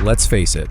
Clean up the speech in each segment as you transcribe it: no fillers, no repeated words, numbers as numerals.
Let's face it,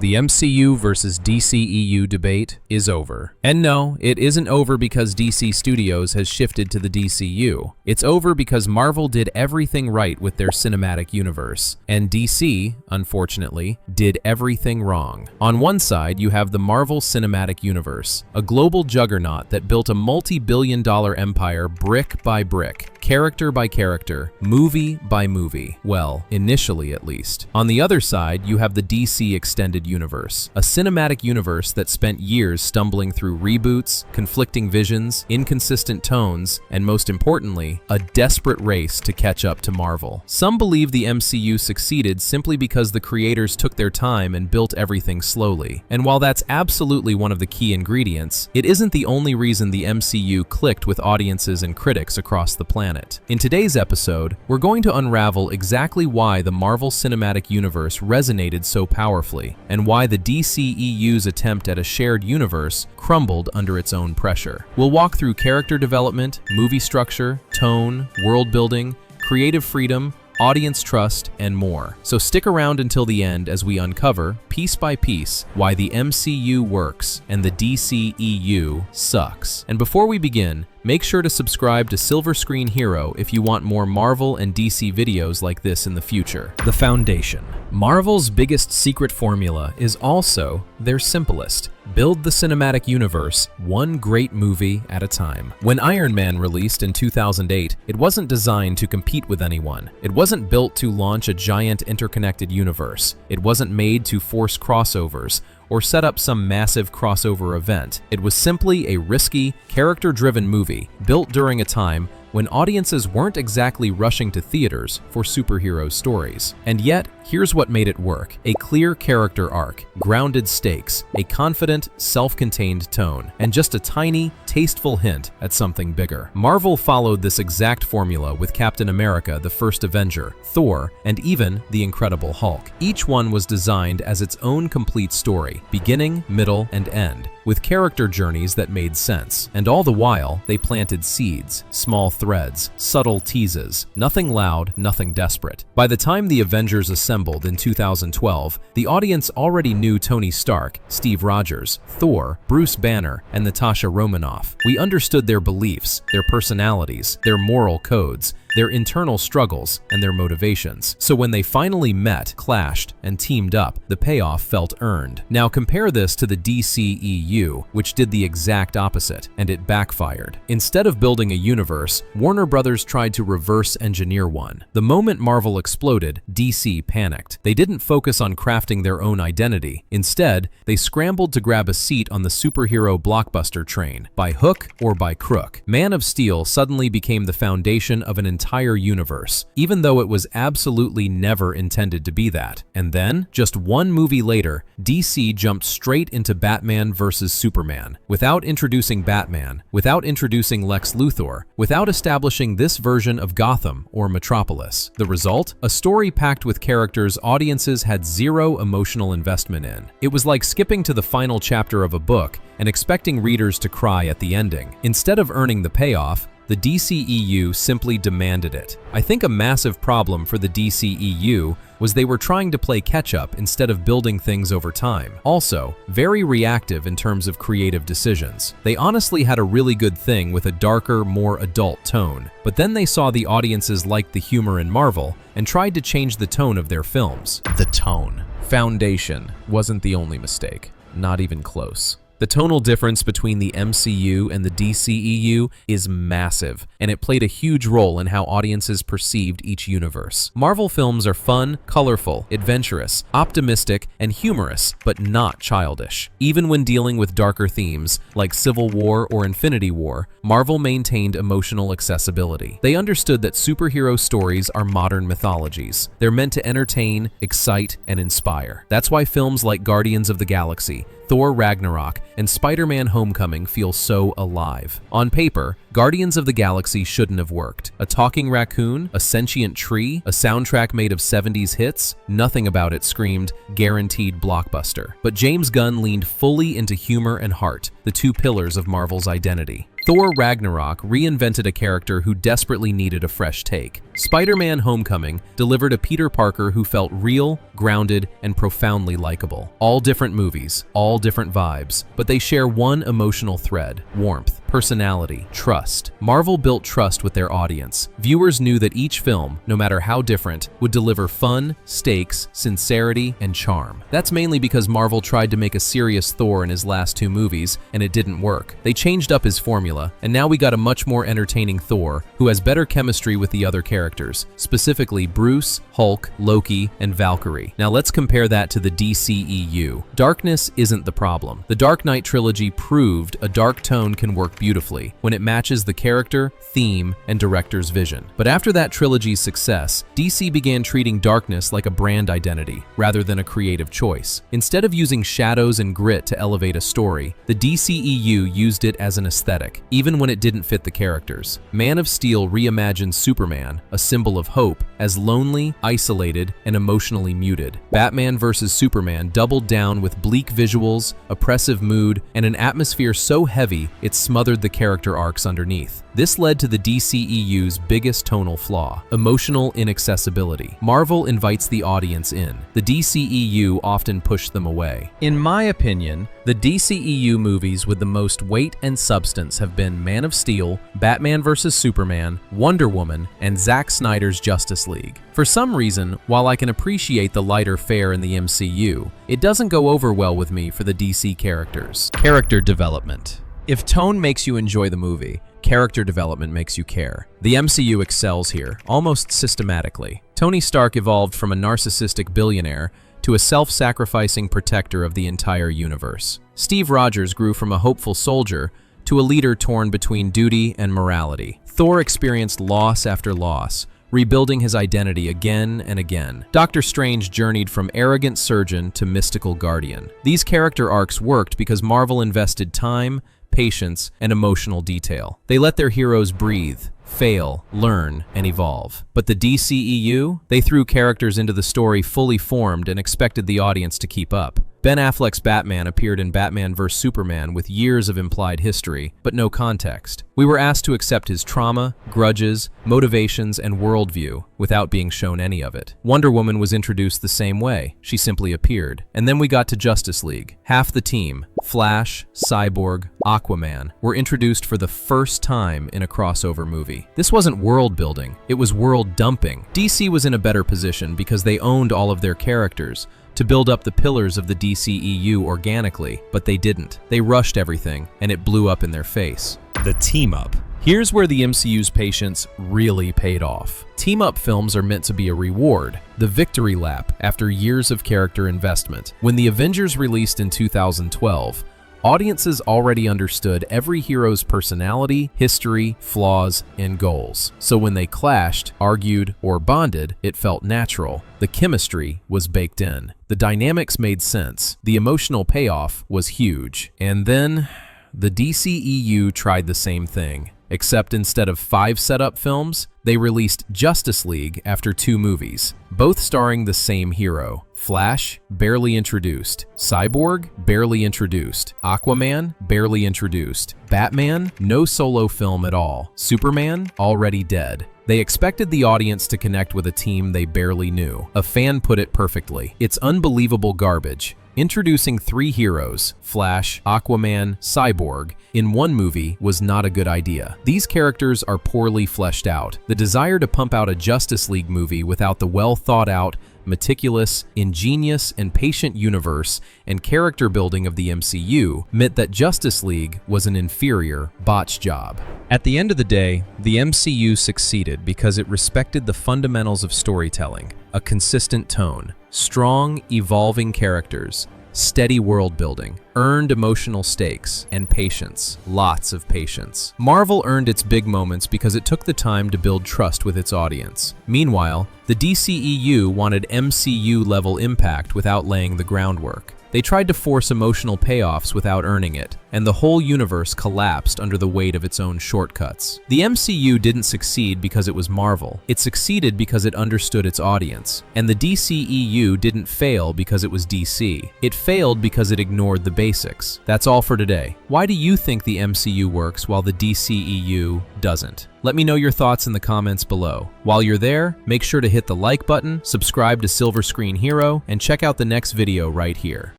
the MCU versus DCEU debate is over. And no, it isn't over because DC Studios has shifted to the DCU. It's over because Marvel did everything right with their cinematic universe, and DC, unfortunately, did everything wrong. On one side, you have the Marvel Cinematic Universe, a global juggernaut that built a multi-billion-dollar empire brick by brick, character by character, movie by movie. Well, initially at least. On the other side, you have the DC Extended Universe, a cinematic universe that spent years stumbling through reboots, conflicting visions, inconsistent tones, and most importantly, a desperate race to catch up to Marvel. Some believe the MCU succeeded simply because the creators took their time and built everything slowly. And while that's absolutely one of the key ingredients, it isn't the only reason the MCU clicked with audiences and critics across the planet. In today's episode, we're going to unravel exactly why the Marvel Cinematic Universe resonated so powerfully, and why the DCEU's attempt at a shared universe crumbled under its own pressure. We'll walk through character development, movie structure, tone, world building, creative freedom, audience trust, and more. So stick around until the end as we uncover, piece by piece, why the MCU works and the DCEU sucks. And before we begin, make sure to subscribe to Silver Screen Hero if you want more Marvel and DC videos like this in the future. The foundation. Marvel's biggest secret formula is also their simplest. Build the cinematic universe one great movie at a time. When Iron Man released in 2008, it wasn't designed to compete with anyone. It wasn't built to launch a giant interconnected universe. It wasn't made to force crossovers or set up some massive crossover event. It was simply a risky, character-driven movie built during a time when audiences weren't exactly rushing to theaters for superhero stories. And yet, here's what made it work: a clear character arc, grounded stakes, a confident, self-contained tone, and just a tiny, tasteful hint at something bigger. Marvel followed this exact formula with Captain America: The First Avenger, Thor, and even The Incredible Hulk. Each one was designed as its own complete story, beginning, middle, and end, with character journeys that made sense. And all the while, they planted seeds, small threads, subtle teases, nothing loud, nothing desperate. By the time the Avengers assembled in 2012, the audience already knew Tony Stark, Steve Rogers, Thor, Bruce Banner, and Natasha Romanoff. We understood their beliefs, their personalities, their moral codes, their internal struggles, and their motivations. So when they finally met, clashed, and teamed up, the payoff felt earned. Now compare this to the DCEU, which did the exact opposite, and it backfired. Instead of building a universe, Warner Brothers tried to reverse engineer one. The moment Marvel exploded, DC panicked. They didn't focus on crafting their own identity. Instead, they scrambled to grab a seat on the superhero blockbuster train, by hook or by crook. Man of Steel suddenly became the foundation of an entire universe, even though it was absolutely never intended to be that. And then, just one movie later, DC jumped straight into Batman vs. Superman, without introducing Batman, without introducing Lex Luthor, without establishing this version of Gotham or Metropolis. The result? A story packed with characters audiences had zero emotional investment in. It was like skipping to the final chapter of a book and expecting readers to cry at the ending. Instead of earning the payoff, the DCEU simply demanded it. I think a massive problem for the DCEU was they were trying to play catch-up instead of building things over time. Also, very reactive in terms of creative decisions. They honestly had a really good thing with a darker, more adult tone, but then they saw the audiences liked the humor in Marvel and tried to change the tone of their films. The tone. Foundation wasn't the only mistake. Not even close. The tonal difference between the MCU and the DCEU is massive, and it played a huge role in how audiences perceived each universe. Marvel films are fun, colorful, adventurous, optimistic, and humorous, but not childish. Even when dealing with darker themes, like Civil War or Infinity War, Marvel maintained emotional accessibility. They understood that superhero stories are modern mythologies. They're meant to entertain, excite, and inspire. That's why films like Guardians of the Galaxy, Thor Ragnarok, and Spider-Man Homecoming feel so alive. On paper, Guardians of the Galaxy shouldn't have worked. A talking raccoon, a sentient tree, a soundtrack made of 70s hits, nothing about it screamed guaranteed blockbuster. But James Gunn leaned fully into humor and heart, the two pillars of Marvel's identity. Thor Ragnarok reinvented a character who desperately needed a fresh take. Spider-Man: Homecoming delivered a Peter Parker who felt real, grounded, and profoundly likable. All different movies, all different vibes, but they share one emotional thread: warmth, personality, trust. Marvel built trust with their audience. Viewers knew that each film, no matter how different, would deliver fun, stakes, sincerity, and charm. That's mainly because Marvel tried to make a serious Thor in his last two movies, and it didn't work. They changed up his formula, and now we got a much more entertaining Thor who has better chemistry with the other characters, specifically Bruce, Hulk, Loki, and Valkyrie. Now let's compare that to the DCEU. Darkness isn't the problem. The Dark Knight trilogy proved a dark tone can work beautifully when it matches the character, theme, and director's vision. But after that trilogy's success, DC began treating darkness like a brand identity rather than a creative choice. Instead of using shadows and grit to elevate a story, the DCEU used it as an aesthetic, even when it didn't fit the characters. Man of Steel reimagined Superman, a symbol of hope, as lonely, isolated, and emotionally muted. Batman vs. Superman doubled down with bleak visuals, oppressive mood, and an atmosphere so heavy it smothered the character arcs underneath. This led to the DCEU's biggest tonal flaw: emotional inaccessibility. Marvel invites the audience in. The DCEU often pushed them away. In my opinion, the DCEU movies with the most weight and substance have been Man of Steel, Batman vs. Superman, Wonder Woman, and Zack Snyder's Justice League. For some reason, while I can appreciate the lighter fare in the MCU, it doesn't go over well with me for the DC characters. Character development. If tone makes you enjoy the movie, character development makes you care. The MCU excels here, almost systematically. Tony Stark evolved from a narcissistic billionaire to a self-sacrificing protector of the entire universe. Steve Rogers grew from a hopeful soldier to a leader torn between duty and morality. Thor experienced loss after loss, rebuilding his identity again and again. Doctor Strange journeyed from arrogant surgeon to mystical guardian. These character arcs worked because Marvel invested time, patience, and emotional detail. They let their heroes breathe, fail, learn, and evolve. But the DCEU? They threw characters into the story fully formed and expected the audience to keep up. Ben Affleck's Batman appeared in Batman vs. Superman with years of implied history, but no context. We were asked to accept his trauma, grudges, motivations, and worldview without being shown any of it. Wonder Woman was introduced the same way. She simply appeared. And then we got to Justice League. Half the team, Flash, Cyborg, Aquaman, were introduced for the first time in a crossover movie. This wasn't world building, it was world dumping. DC was in a better position because they owned all of their characters to build up the pillars of the DCEU organically, but they didn't. They rushed everything, and it blew up in their face. The team-up. Here's where the MCU's patience really paid off. Team-up films are meant to be a reward, the victory lap after years of character investment. When the Avengers released in 2012, audiences already understood every hero's personality, history, flaws, and goals. So when they clashed, argued, or bonded, it felt natural. The chemistry was baked in. The dynamics made sense. The emotional payoff was huge. And then the DCEU tried the same thing. Except instead of 5 setup films, they released Justice League after 2 movies, both starring the same hero. Flash, barely introduced. Cyborg, barely introduced. Aquaman, barely introduced. Batman, no solo film at all. Superman, already dead. They expected the audience to connect with a team they barely knew. A fan put it perfectly. It's unbelievable garbage. Introducing 3 heroes, Flash, Aquaman, Cyborg, in one movie was not a good idea. These characters are poorly fleshed out. The desire to pump out a Justice League movie without the well-thought-out, meticulous, ingenious, and patient universe and character building of the MCU meant that Justice League was an inferior, botched job. At the end of the day, the MCU succeeded because it respected the fundamentals of storytelling, a consistent tone, strong, evolving characters, steady world building, earned emotional stakes, and patience. Lots of patience. Marvel earned its big moments because it took the time to build trust with its audience. Meanwhile, the DCEU wanted MCU-level impact without laying the groundwork. They tried to force emotional payoffs without earning it, and the whole universe collapsed under the weight of its own shortcuts. The MCU didn't succeed because it was Marvel. It succeeded because it understood its audience. And the DCEU didn't fail because it was DC. It failed because it ignored the basics. That's all for today. Why do you think the MCU works while the DCEU doesn't? Let me know your thoughts in the comments below. While you're there, make sure to hit the like button, subscribe to Silver Screen Hero, and check out the next video right here.